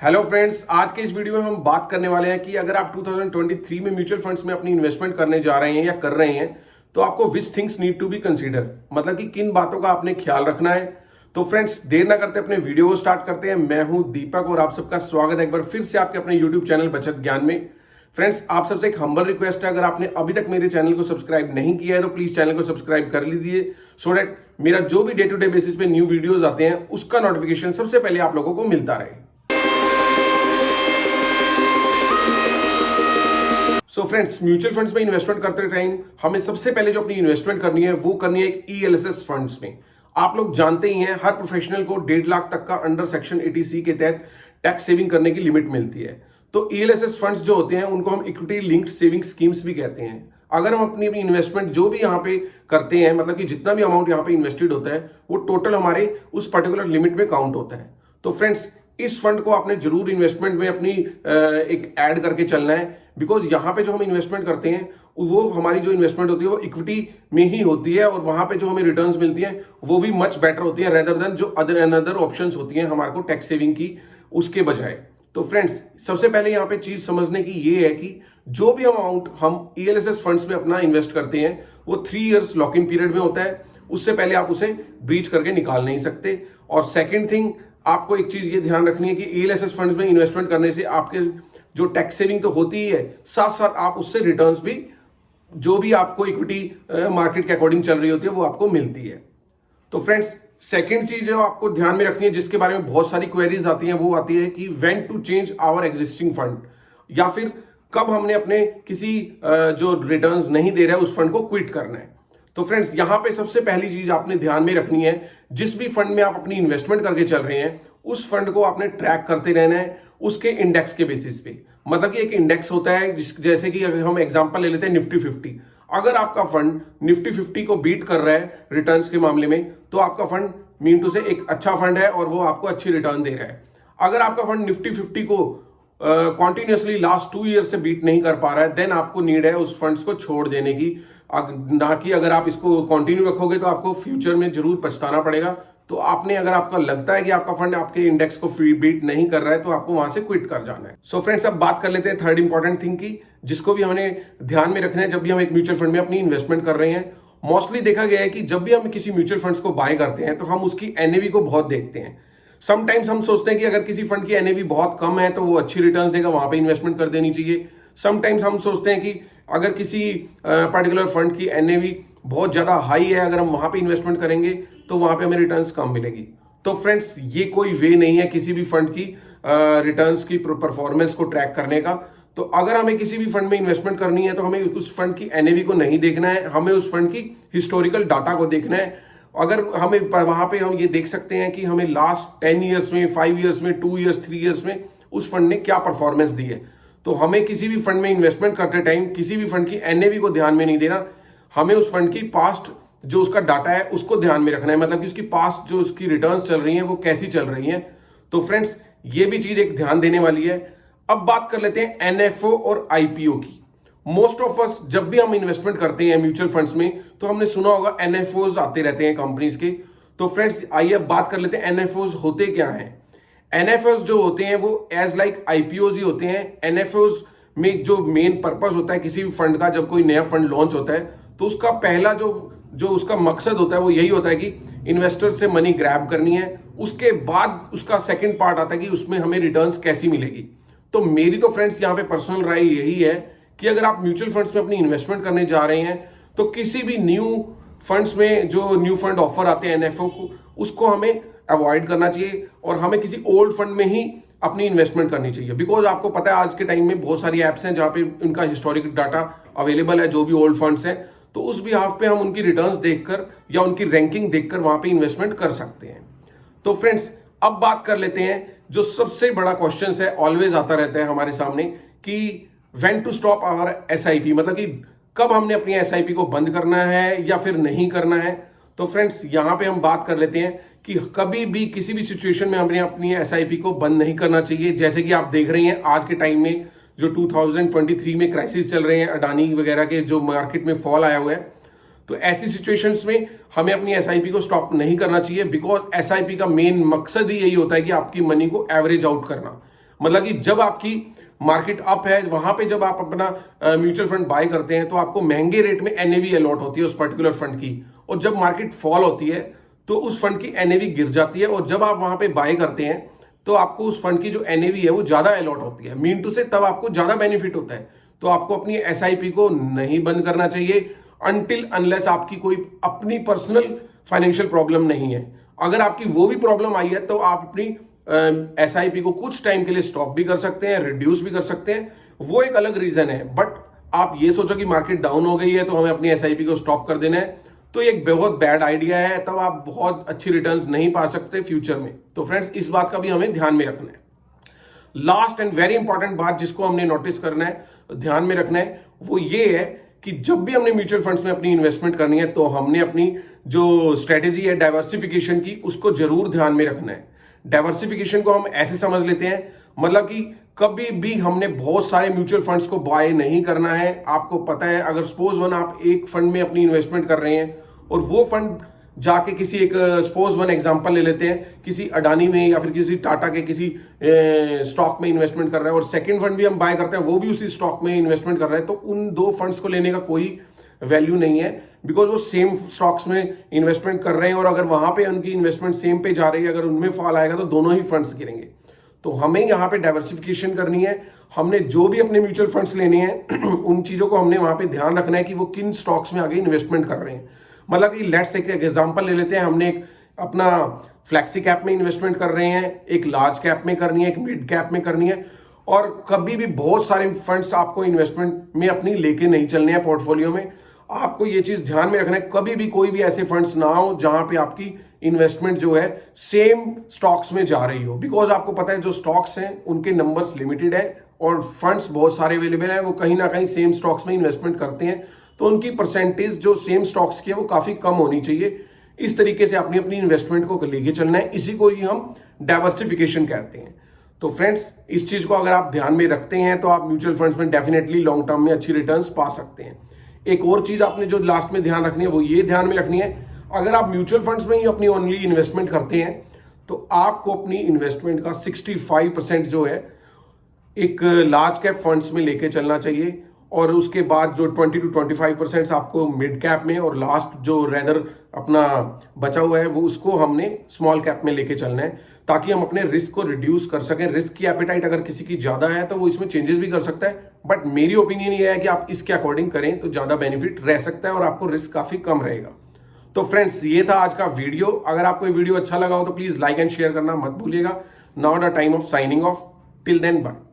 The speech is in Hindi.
हेलो फ्रेंड्स, आज के इस वीडियो में हम बात करने वाले हैं कि अगर आप 2023 में म्यूचुअल फंड्स में अपनी इन्वेस्टमेंट करने जा रहे हैं या कर रहे हैं तो आपको which things need to be consider, मतलब कि किन बातों का आपने ख्याल रखना है। तो फ्रेंड्स, देर ना करते अपने वीडियो को स्टार्ट करते हैं। मैं हूं दीपक और आप सबका स्वागत है एक बार फिर से आपके अपने यूट्यूब चैनल बचत ज्ञान में। फ्रेंड्स, आप सबसे एक हम्बल रिक्वेस्ट है, अगर आपने अभी तक मेरे चैनल को सब्सक्राइब नहीं किया है तो प्लीज चैनल को सब्सक्राइब कर लीजिए, सो दैट मेरा जो भी डे टू डे बेसिस पे न्यू वीडियोज आते हैं उसका नोटिफिकेशन सबसे पहले आप लोगों को मिलता रहे। सो फ्रेंड्स, म्यूचुअल फंड्स में इन्वेस्टमेंट करते टाइम हमें सबसे पहले जो अपनी इन्वेस्टमेंट करनी है वो करनी है एक ELSS फंड्स में। आप लोग जानते ही हैं, हर प्रोफेशनल को 1.5 लाख तक का अंडर सेक्शन 80C के तहत टैक्स सेविंग करने की लिमिट मिलती है। तो ELSS फंड्स जो होते हैं उनको हम इक्विटी लिंक्ड सेविंग स्कीम्स भी कहते हैं। अगर हम अपनी इन्वेस्टमेंट जो भी यहाँ पे करते हैं, मतलब कि जितना भी अमाउंट यहाँ पे इन्वेस्टेड होता है वो टोटल हमारे उस पर्टिकुलर लिमिट में काउंट होता है। तो फ्रेंड्स, इस फंड को आपने जरूर इन्वेस्टमेंट में अपनी एक ऐड करके चलना है, बिकॉज यहाँ पे जो हम इन्वेस्टमेंट करते हैं वो हमारी जो इन्वेस्टमेंट होती है वो इक्विटी में ही होती है, और वहां पे जो हमें रिटर्न्स मिलती हैं वो भी मच बेटर होती है रेदर देन जो अदर ऑप्शंस होती हैं हमारे को टैक्स सेविंग की उसके बजाय। तो फ्रेंड्स, सबसे पहले यहाँ पे चीज समझने की ये है कि जो भी अमाउंट हम ELSS फंड्स में अपना इन्वेस्ट करते हैं वो 3 इयर्स लॉक इन पीरियड में होता है। उससे पहले आप उसे ब्रीच करके निकाल नहीं सकते। और सेकेंड थिंग, आपको एक चीज ये ध्यान रखनी है कि ELSS फंड्स में इन्वेस्टमेंट करने से आपके जो टैक्स सेविंग तो होती ही है, साथ साथ आप उससे रिटर्न्स भी जो भी आपको इक्विटी मार्केट के अकॉर्डिंग चल रही होती है वो आपको मिलती है। तो फ्रेंड्स, सेकंड चीज जो आपको ध्यान में रखनी है, जिसके बारे में बहुत सारी क्वेरीज आती हैं, वो आती है कि when to change our existing fund, या फिर कब हमने अपने किसी जो रिटर्न्स नहीं दे रहा है उस फंड को क्विट करना है। तो फ्रेंड्स, यहां पे सबसे पहली चीज आपने ध्यान में रखनी है, जिस भी फंड में आप अपनी इन्वेस्टमेंट करके चल रहे हैं उस फंड को आपने ट्रैक करते रहना है उसके इंडेक्स के बेसिस पे। मतलब कि एक इंडेक्स होता है जैसे कि अगर हम एग्जांपल ले लेते हैं निफ्टी 50। अगर आपका फंड निफ्टी 50 को बीट कर रहा है रिटर्न्स के मामले में, तो आपका फंड मीन टू से एक अच्छा फंड है और वो आपको अच्छी रिटर्न दे रहा है। अगर आपका फंड निफ्टी 50 को कॉन्टिन्यूसली लास्ट 2 ईयर से बीट नहीं कर पा रहा है, देन आपको नीड है उस फंड्स को छोड़ देने की, ना कि अगर आप इसको कंटिन्यू रखोगे तो आपको फ्यूचर में जरूर पछताना पड़ेगा। तो आपने, अगर आपका लगता है कि आपका फंड आपके इंडेक्स को फ्री बीट नहीं कर रहा है, तो आपको वहां से क्विट कर जाना है। सो फ्रेंड्स, अब बात कर लेते हैं थर्ड इंपॉर्टेंट थिंग की, जिसको भी हमें ध्यान में रखना है जब भी हम एक म्यूचुअल फंड में अपनी इन्वेस्टमेंट कर रहे हैं। मोस्टली देखा गया है कि जब भी हम किसी म्यूचुअल फंड्स को बाय करते हैं तो हम उसकी NAV को बहुत देखते हैं। समटाइम्स हम सोचते हैं कि अगर किसी फंड की NAV बहुत कम है तो वो अच्छी रिटर्न देगा, वहां पे इन्वेस्टमेंट कर देनी चाहिए। समटाइम्स हम सोचते हैं कि अगर किसी पर्टिकुलर फंड की NAV बहुत ज्यादा हाई है, अगर हम वहां पे इन्वेस्टमेंट करेंगे तो वहां पे हमें रिटर्न्स कम मिलेगी। तो फ्रेंड्स, ये कोई वे नहीं है किसी भी फंड की रिटर्न्स की परफॉर्मेंस को ट्रैक करने का। तो अगर हमें किसी भी फंड में इन्वेस्टमेंट करनी है तो हमें उस फंड की NAV को नहीं देखना है, हमें उस फंड की हिस्टोरिकल डाटा को देखना है। अगर हमें वहां पे हम ये देख सकते हैं कि हमें लास्ट 10 ईयर्स में, 5 ईयर्स में, 2 ईयर्स, 3 ईयर्स में उस फंड ने क्या परफॉर्मेंस दी है। तो हमें किसी भी फंड में इन्वेस्टमेंट करते टाइम किसी भी फंड की NAV को ध्यान में नहीं देना, हमें उस फंड की पास्ट जो उसका डाटा है उसको ध्यान में रखना है, मतलब कि उसकी पास्ट जो उसकी रिटर्न्स चल रही हैं वो कैसी चल रही हैं। तो फ्रेंड्स, ये भी चीज एक ध्यान देने वाली है। अब बात कर लेते हैं NFO और IPO की। मोस्ट ऑफ अस जब भी हम इन्वेस्टमेंट करते हैं म्यूचुअल फंड्स में तो हमने सुना होगा NFOs आते रहते हैं कंपनीज के। तो फ्रेंड्स, आइए अब बात कर लेते हैं NFOs होते क्या हैं। NFOs जो होते हैं वो एज लाइक IPOs ही होते हैं। NFOs में जो मेन पर्पस होता है किसी भी फंड का, जब कोई नया फंड लॉन्च होता है तो उसका पहला जो उसका मकसद होता है वो यही होता है कि इन्वेस्टर से मनी ग्रैब करनी है। उसके बाद उसका सेकंड पार्ट आता है कि उसमें हमें रिटर्न्स कैसी मिलेगी। तो मेरी तो फ्रेंड्स यहाँ पे पर्सनल राय यही है कि अगर आप म्यूचुअल फंड्स में अपनी इन्वेस्टमेंट करने जा रहे हैं तो किसी भी न्यू फंड्स में जो न्यू फंड ऑफर आते हैं NFO को, उसको हमें अवॉइड करना चाहिए और हमें किसी ओल्ड फंड में ही अपनी इन्वेस्टमेंट करनी चाहिए। बिकॉज आपको पता है आज के टाइम में बहुत सारी एप्स हैं जहां पे उनका हिस्टोरिक डाटा अवेलेबल है, जो भी ओल्ड फंड्स हैं। तो उस बिहाफ पे हम उनकी रिटर्न्स देखकर या उनकी रैंकिंग देखकर वहां पे इन्वेस्टमेंट कर सकते हैं। तो फ्रेंड्स, अब बात कर लेते हैं जो सबसे बड़ा क्वेश्चन है, ऑलवेज आता रहता है हमारे सामने, कि when to stop our SIP, मतलब कि कब हमने अपनी SIP को बंद करना है या फिर नहीं करना है। तो फ्रेंड्स, यहां पे हम बात कर लेते हैं कि कभी भी किसी भी सिचुएशन में हमने अपनी SIP को बंद नहीं करना चाहिए। जैसे कि आप देख रहे हैं आज के टाइम में जो 2023 में क्राइसिस चल रहे हैं, अडानी वगैरह के जो मार्केट में फॉल आया हुआ है, तो ऐसी सिचुएशंस में हमें अपनी SIP को स्टॉप नहीं करना चाहिए। बिकॉज SIP का मेन मकसद ही यही होता है कि आपकी मनी को एवरेज आउट करना, मतलब कि जब आपकी मार्केट अप है, वहां पे जब आप अपना म्यूचुअल फंड बाय करते हैं तो आपको महंगे रेट में एनएवी अलॉट होती है उस पर्टिकुलर फंड की, और जब मार्केट फॉल होती है तो उस फंड की एनएवी गिर जाती है, और जब आप वहां पे बाय करते हैं तो आपको उस फंड की जो एनएवी है वो ज्यादा अलॉट होती है। मीन टू से तब आपको ज्यादा बेनिफिट होता है। तो आपको अपनी एसआईपी को नहीं बंद करना चाहिए अनटिल अनलेस आपकी कोई अपनी पर्सनल फाइनेंशियल प्रॉब्लम नहीं है। अगर आपकी वो भी प्रॉब्लम आई है तो आप अपनी एसआईपी को कुछ टाइम के लिए स्टॉप भी कर सकते हैं, रिड्यूस भी कर सकते हैं, वो एक अलग रीजन है। बट आप ये सोचो कि मार्केट डाउन हो गई है तो हमें अपनी एसआईपी को स्टॉप कर देना है, तो एक बहुत बैड आइडिया है, तब आप बहुत अच्छी रिटर्न्स नहीं पा सकते फ्यूचर में। तो फ्रेंड्स, इस बात का भी हमें ध्यान में रखना है। लास्ट एंड वेरी इंपॉर्टेंट बात जिसको हमने नोटिस करना है, ध्यान में रखना है, वो ये है कि जब भी हमने म्यूचुअल फंड्स में अपनी इन्वेस्टमेंट करनी है तो हमने अपनी जो स्ट्रेटेजी है डाइवर्सिफिकेशन की, उसको जरूर ध्यान में रखना है। डाइवर्सिफिकेशन को हम ऐसे समझ लेते हैं, मतलब कि कभी भी हमने बहुत सारे म्यूचुअल फंड्स को बाय नहीं करना है। आपको पता है, अगर सपोज वन आप एक फंड में अपनी इन्वेस्टमेंट कर रहे हैं और वो फंड जाके किसी एक सपोज वन एग्जांपल ले लेते हैं, किसी अडानी में या फिर किसी टाटा के किसी स्टॉक में इन्वेस्टमेंट कर रहा है, और सेकंड फंड भी हम बाय करते हैं, वो भी उसी स्टॉक में इन्वेस्टमेंट कर रहा है, तो उन दो फंड्स को लेने का कोई वैल्यू नहीं है, बिकॉज वो सेम स्टॉक्स में इन्वेस्टमेंट कर रहे हैं, और अगर वहां पे उनकी इन्वेस्टमेंट सेम पे जा रही है, अगर उनमें फॉल आएगा तो दोनों ही फंड्स गिरेंगे। तो हमें यहाँ पे डाइवर्सिफिकेशन करनी है। हमने जो भी अपने म्यूचुअल फंड्स लेने हैं उन चीजों को हमने वहां पे ध्यान रखना है कि वो किन स्टॉक्स में आगे इन्वेस्टमेंट कर रहे हैं। मतलब कि लेट्स एक एग्जांपल ले लेते हैं, हमने एक अपना फ्लैक्सी कैप में इन्वेस्टमेंट कर रहे हैं, एक लार्ज कैप में करनी है, एक मिड कैप में करनी है, और कभी भी बहुत सारे फंड्स आपको इन्वेस्टमेंट में अपनी लेके नहीं चलने हैं पोर्टफोलियो में। आपको ये चीज ध्यान में रखना है, कभी भी कोई भी ऐसे फंड्स ना हो जहां पे आपकी इन्वेस्टमेंट जो है सेम स्टॉक्स में जा रही हो, बिकॉज आपको पता है जो स्टॉक्स हैं उनके नंबर्स लिमिटेड है और फंड्स बहुत सारे अवेलेबल है, वो कहीं ना कहीं सेम स्टॉक्स में इन्वेस्टमेंट करते हैं, तो उनकी परसेंटेज जो सेम स्टॉक्स की है वो काफी कम होनी चाहिए। इस तरीके से अपनी अपनी इन्वेस्टमेंट को लेके चलना है, इसी को ही हम डाइवर्सिफिकेशन कहते हैं। तो फ्रेंड्स, इस चीज को अगर आप ध्यान में रखते हैं तो आप म्यूचुअल फंड्स में डेफिनेटली लॉन्ग टर्म में अच्छी रिटर्न्स पा सकते हैं। एक और चीज आपने जो लास्ट में ध्यान रखनी है वो ये ध्यान में रखनी है, अगर आप म्यूचुअल फंड्स में ही अपनी ओनली इन्वेस्टमेंट करते हैं तो आपको अपनी इन्वेस्टमेंट का 65% जो है एक लार्ज कैप फंड्स में लेके चलना चाहिए, और उसके बाद जो 20 to 25% आपको मिड कैप में, और लास्ट जो रेदर अपना बचा हुआ है वो उसको हमने स्मॉल कैप में लेके चलना है, ताकि हम अपने रिस्क को रिड्यूस कर सकें। रिस्क की एपेटाइट अगर किसी की ज्यादा है तो वो इसमें चेंजेस भी कर सकता है, बट मेरी ओपिनियन ये है कि आप इसके अकॉर्डिंग करें तो ज्यादा बेनिफिट रह सकता है और आपको रिस्क काफी कम रहेगा। तो फ्रेंड्स, ये था आज का वीडियो। अगर आपको ये वीडियो अच्छा लगा हो तो प्लीज लाइक एंड शेयर करना मत भूलिएगा। Now the time of signing off, till then bye.